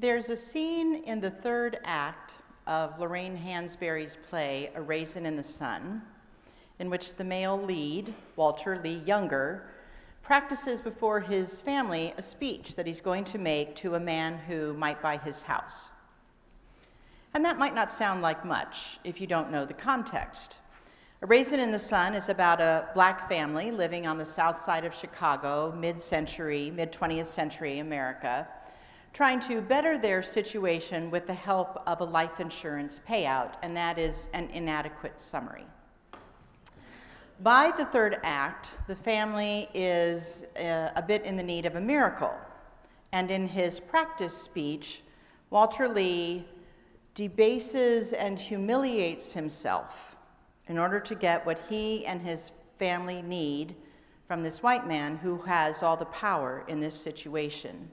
There's a scene in the third act of Lorraine Hansberry's play, A Raisin in the Sun, in which the male lead, Walter Lee Younger, practices before his family a speech that he's going to make to a man who might buy his house. And that might not sound like much if you don't know the context. A Raisin in the Sun is about a black family living on the south side of Chicago, mid-20th century America, trying to better their situation with the help of a life insurance payout, and that is an inadequate summary. By the third act, the family is a bit in the need of a miracle, and in his practice speech, Walter Lee debases and humiliates himself in order to get what he and his family need from this white man who has all the power in this situation.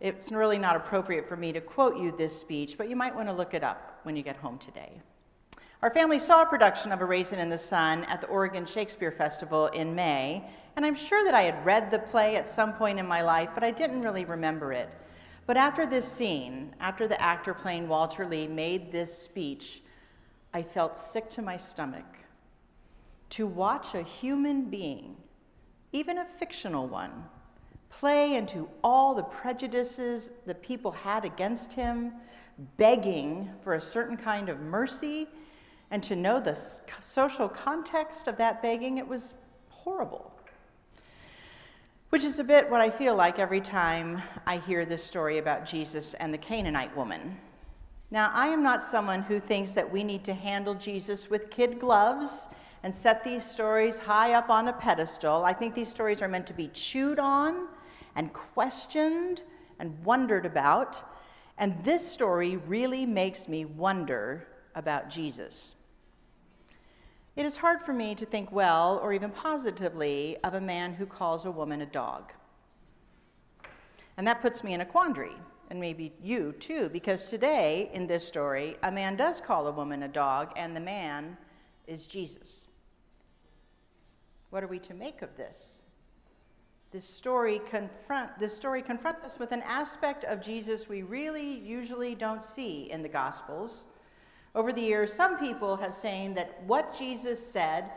It's really not appropriate for me to quote you this speech, but you might want to look it up when you get home today. Our family saw a production of A Raisin in the Sun at the Oregon Shakespeare Festival in May, and I'm sure that I had read the play at some point in my life, but I didn't really remember it. But after this scene, after the actor playing Walter Lee made this speech, I felt sick to my stomach. To watch a human being, even a fictional one, play into all the prejudices that people had against him, begging for a certain kind of mercy, and to know the social context of that begging, it was horrible. Which is a bit what I feel like every time I hear this story about Jesus and the Canaanite woman. Now, I am not someone who thinks that we need to handle Jesus with kid gloves and set these stories high up on a pedestal. I think these stories are meant to be chewed on and questioned and wondered about. And this story really makes me wonder about Jesus. It is hard for me to think well or even positively of a man who calls a woman a dog. And that puts me in a quandary, and maybe you too, because today in this story, a man does call a woman a dog, and the man is Jesus. What are we to make of this? This story confronts us with an aspect of Jesus we really usually don't see in the Gospels. Over the years, some people have saying that what Jesus said,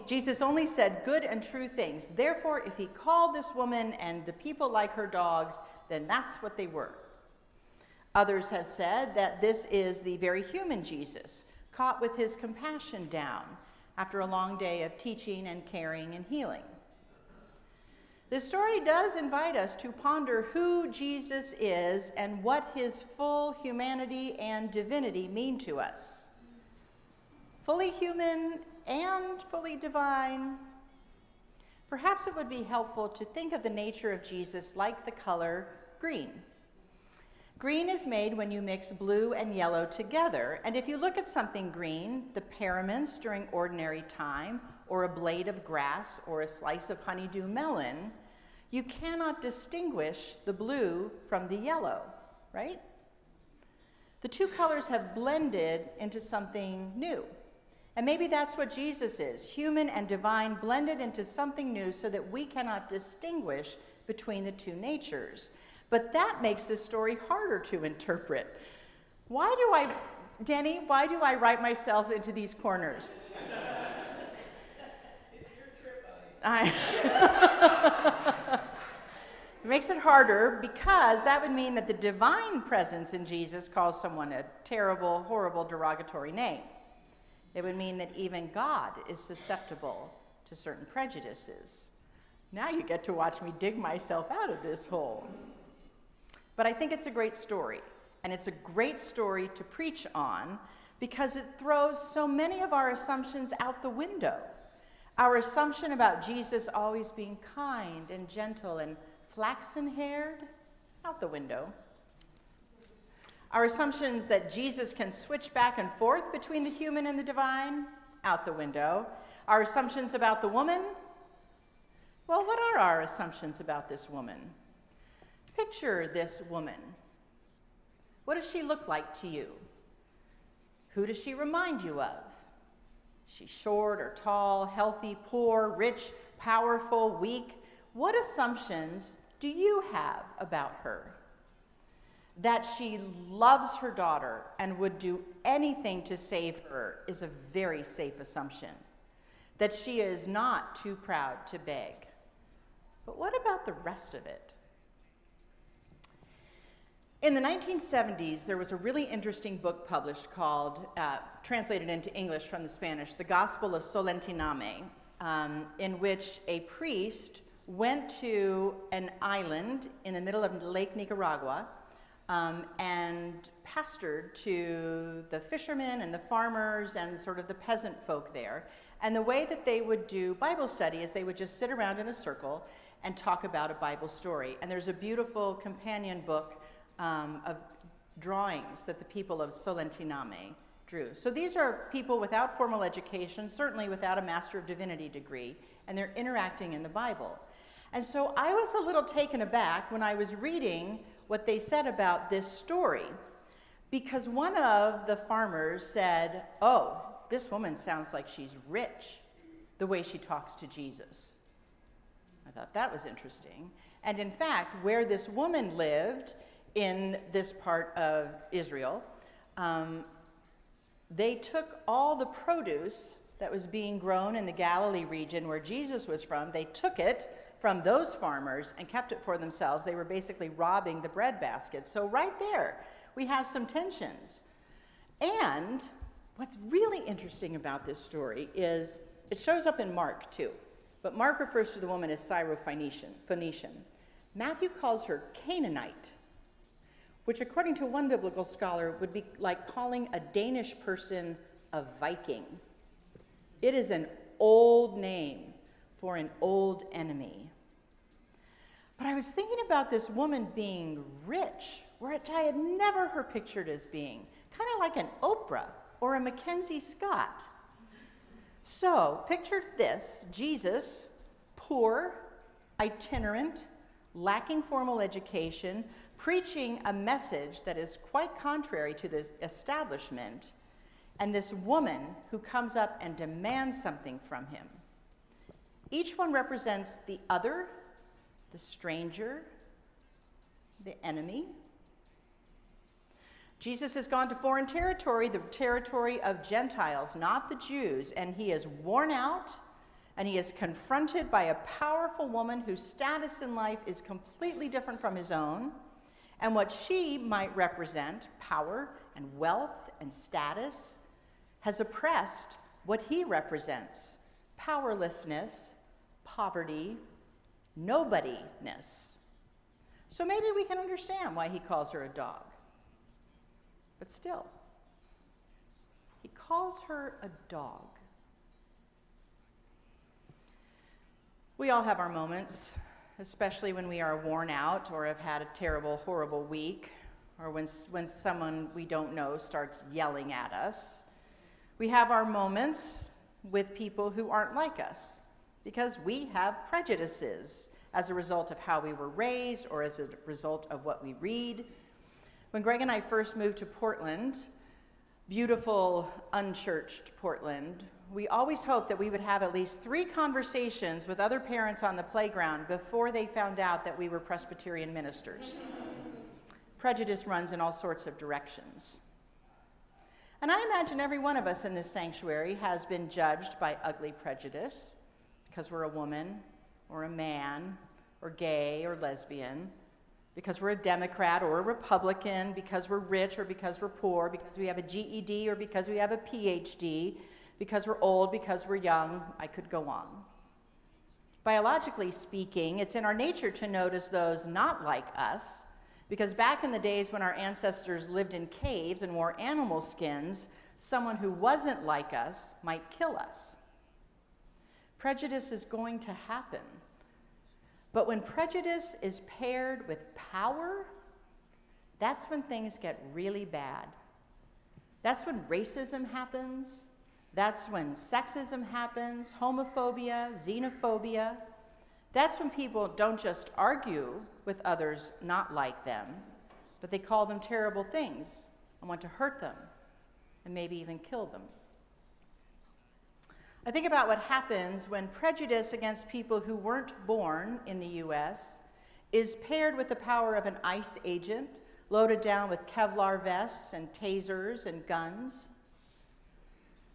Jesus only said good and true things. Therefore, if he called this woman and the people like her dogs, then that's what they were. Others have said that this is the very human Jesus, caught with his compassion down after a long day of teaching and caring and healing. This story does invite us to ponder who Jesus is and what his full humanity and divinity mean to us. Fully human and fully divine. Perhaps it would be helpful to think of the nature of Jesus like the color green. Green is made when you mix blue and yellow together, and if you look at something green, the paraments during ordinary time, or a blade of grass, or a slice of honeydew melon, you cannot distinguish the blue from the yellow, right? The two colors have blended into something new. And maybe that's what Jesus is, human and divine blended into something new so that we cannot distinguish between the two natures. But that makes this story harder to interpret. Danny, why do I write myself into these corners? It's your trip, buddy. It makes it harder because that would mean that the divine presence in Jesus calls someone a terrible, horrible, derogatory name. It would mean that even God is susceptible to certain prejudices. Now you get to watch me dig myself out of this hole. But I think it's a great story, and it's a great story to preach on because it throws so many of our assumptions out the window. Our assumption about Jesus always being kind and gentle and flaxen-haired, out the window. Our assumptions that Jesus can switch back and forth between the human and the divine, out the window. Our assumptions about the woman, well, what are our assumptions about this woman? Picture this woman. What does she look like to you? Who does she remind you of? Is she short or tall, healthy, poor, rich, powerful, weak? What assumptions do you have about her? That she loves her daughter and would do anything to save her is a very safe assumption. That she is not too proud to beg. But what about the rest of it? In the 1970s, there was a really interesting book published called, translated into English from the Spanish, The Gospel of Solentiname, in which a priest went to an island in the middle of Lake Nicaragua and pastored to the fishermen and the farmers and sort of the peasant folk there. And the way that they would do Bible study is they would just sit around in a circle and talk about a Bible story. And there's a beautiful companion book of drawings that the people of Solentiname drew. So these are people without formal education, certainly without a Master of Divinity degree, and they're interacting in the Bible. And so I was a little taken aback when I was reading what they said about this story, because one of the farmers said, "Oh, this woman sounds like she's rich, the way she talks to Jesus." I thought that was interesting. And in fact, where this woman lived in this part of Israel, they took all the produce that was being grown in the Galilee region where Jesus was from, they took it from those farmers and kept it for themselves. They were basically robbing the bread basket. So right there, we have some tensions. And what's really interesting about this story is it shows up in Mark too, but Mark refers to the woman as Syro-Phoenician. Matthew calls her Canaanite, which according to one biblical scholar would be like calling a Danish person a Viking. It is an old name for an old enemy. But I was thinking about this woman being rich, which I had never heard pictured as being, kind of like an Oprah or a Mackenzie Scott. So picture this, Jesus, poor, itinerant, lacking formal education, preaching a message that is quite contrary to this establishment, and this woman who comes up and demands something from him. Each one represents the other, the stranger, the enemy. Jesus has gone to foreign territory, the territory of Gentiles, not the Jews, and he is worn out, and he is confronted by a powerful woman whose status in life is completely different from his own. And what she might represent, power and wealth and status, has oppressed what he represents, powerlessness, poverty, nobodiness. So maybe we can understand why he calls her a dog. But still, he calls her a dog. We all have our moments, especially when we are worn out or have had a terrible, horrible week, or when someone we don't know starts yelling at us. We have our moments with people who aren't like us because we have prejudices as a result of how we were raised or as a result of what we read. When Greg and I first moved to Portland, beautiful, unchurched Portland, we always hoped that we would have at least 3 conversations with other parents on the playground before they found out that we were Presbyterian ministers. Prejudice runs in all sorts of directions. And I imagine every one of us in this sanctuary has been judged by ugly prejudice because we're a woman or a man or gay or lesbian, because we're a Democrat or a Republican, because we're rich or because we're poor, because we have a GED or because we have a PhD, because we're old, because we're young. I could go on. Biologically speaking, it's in our nature to notice those not like us, because back in the days when our ancestors lived in caves and wore animal skins, someone who wasn't like us might kill us. Prejudice is going to happen. But when prejudice is paired with power, that's when things get really bad. That's when racism happens. That's when sexism happens, homophobia, xenophobia. That's when people don't just argue with others not like them, but they call them terrible things and want to hurt them and maybe even kill them. I think about what happens when prejudice against people who weren't born in the US is paired with the power of an ICE agent loaded down with Kevlar vests and tasers and guns.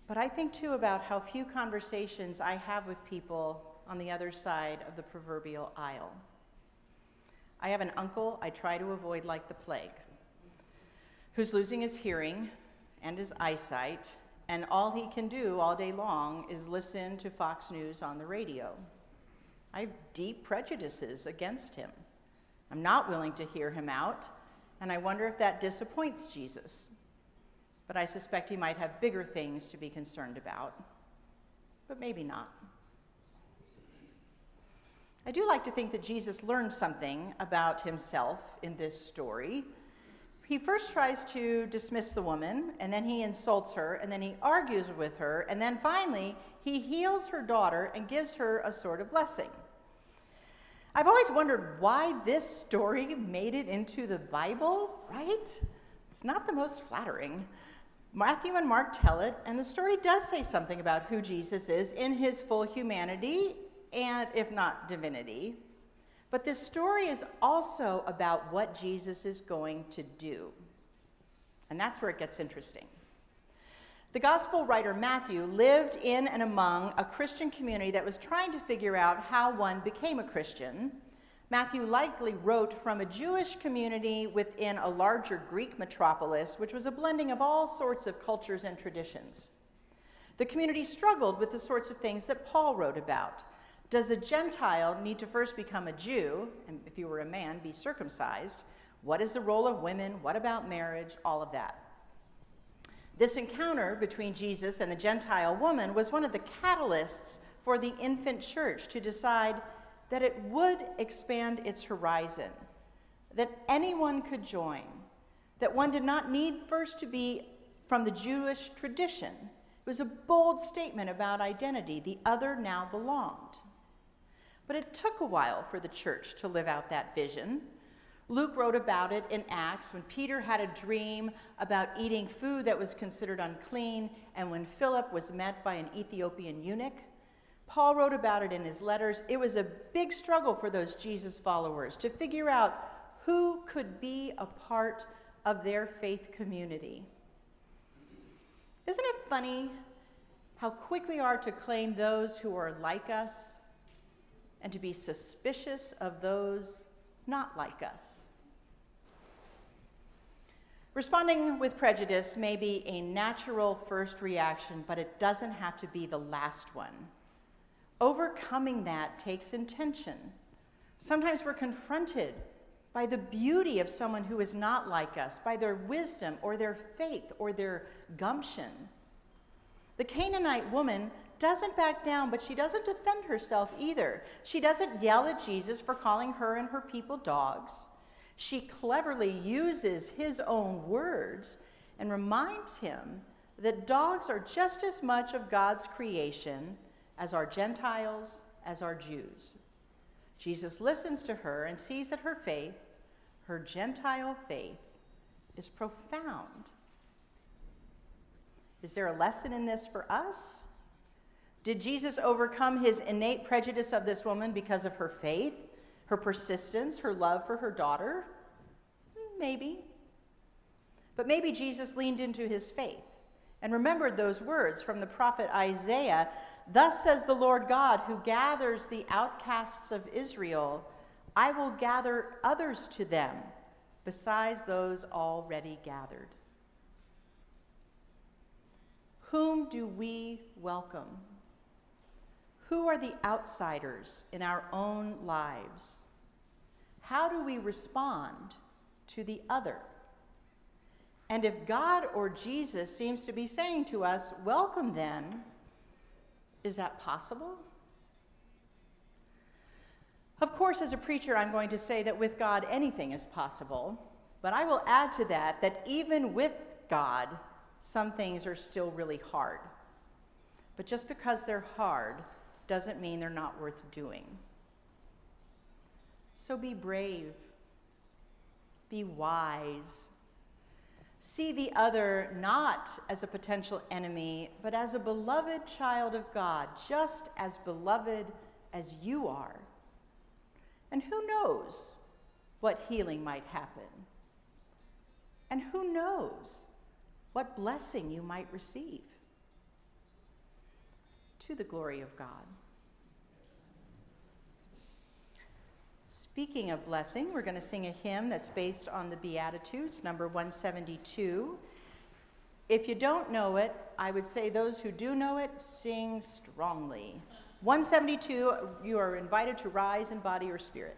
But I think too about how few conversations I have with people on the other side of the proverbial aisle. I have an uncle I try to avoid like the plague, who's losing his hearing and his eyesight, and all he can do all day long is listen to Fox News on the radio. I have deep prejudices against him. I'm not willing to hear him out, and I wonder if that disappoints Jesus. But I suspect he might have bigger things to be concerned about, but maybe not. I do like to think that Jesus learned something about himself in this story. He first tries to dismiss the woman, and then he insults her, and then he argues with her, and then finally he heals her daughter and gives her a sort of blessing. I've always wondered why this story made it into the Bible, right? It's not the most flattering. Matthew and Mark tell it, and the story does say something about who Jesus is in his full humanity and, if not, divinity. But this story is also about what Jesus is going to do. And that's where it gets interesting. The gospel writer Matthew lived in and among a Christian community that was trying to figure out how one became a Christian. Matthew likely wrote from a Jewish community within a larger Greek metropolis, which was a blending of all sorts of cultures and traditions. The community struggled with the sorts of things that Paul wrote about. Does a Gentile need to first become a Jew, and if you were a man, be circumcised? What is the role of women? What about marriage? All of that. This encounter between Jesus and the Gentile woman was one of the catalysts for the infant church to decide that it would expand its horizon, that anyone could join, that one did not need first to be from the Jewish tradition. It was a bold statement about identity. The other now belonged. But it took a while for the church to live out that vision. Luke wrote about it in Acts when Peter had a dream about eating food that was considered unclean, and when Philip was met by an Ethiopian eunuch. Paul wrote about it in his letters. It was a big struggle for those Jesus followers to figure out who could be a part of their faith community. Isn't it funny how quick we are to claim those who are like us and to be suspicious of those not like us? Responding with prejudice may be a natural first reaction, but it doesn't have to be the last one. Overcoming that takes intention. Sometimes we're confronted by the beauty of someone who is not like us, by their wisdom or their faith or their gumption. The Canaanite woman doesn't back down, but she doesn't defend herself either. She doesn't yell at Jesus for calling her and her people dogs. She cleverly uses his own words and reminds him that dogs are just as much of God's creation as are Gentiles, as are Jews. Jesus listens to her and sees that her faith, her Gentile faith, is profound. Is there a lesson in this for us? Did Jesus overcome his innate prejudice of this woman because of her faith, her persistence, her love for her daughter? Maybe. But maybe Jesus leaned into his faith and remembered those words from the prophet Isaiah. Thus says the Lord God, who gathers the outcasts of Israel, I will gather others to them, besides those already gathered. Whom do we welcome? Who are the outsiders in our own lives? How do we respond to the other? And if God or Jesus seems to be saying to us, welcome them, is that possible? Of course, as a preacher, I'm going to say that with God, anything is possible. But I will add to that that even with God, some things are still really hard. But just because they're hard doesn't mean they're not worth doing. So be brave. Be wise. See the other not as a potential enemy, but as a beloved child of God, just as beloved as you are. And who knows what healing might happen? And who knows what blessing you might receive? To the glory of God. Speaking of blessing, we're going to sing a hymn that's based on the Beatitudes, number 172. If you don't know it, I would say those who do know it, sing strongly. 172, you are invited to rise in body or spirit.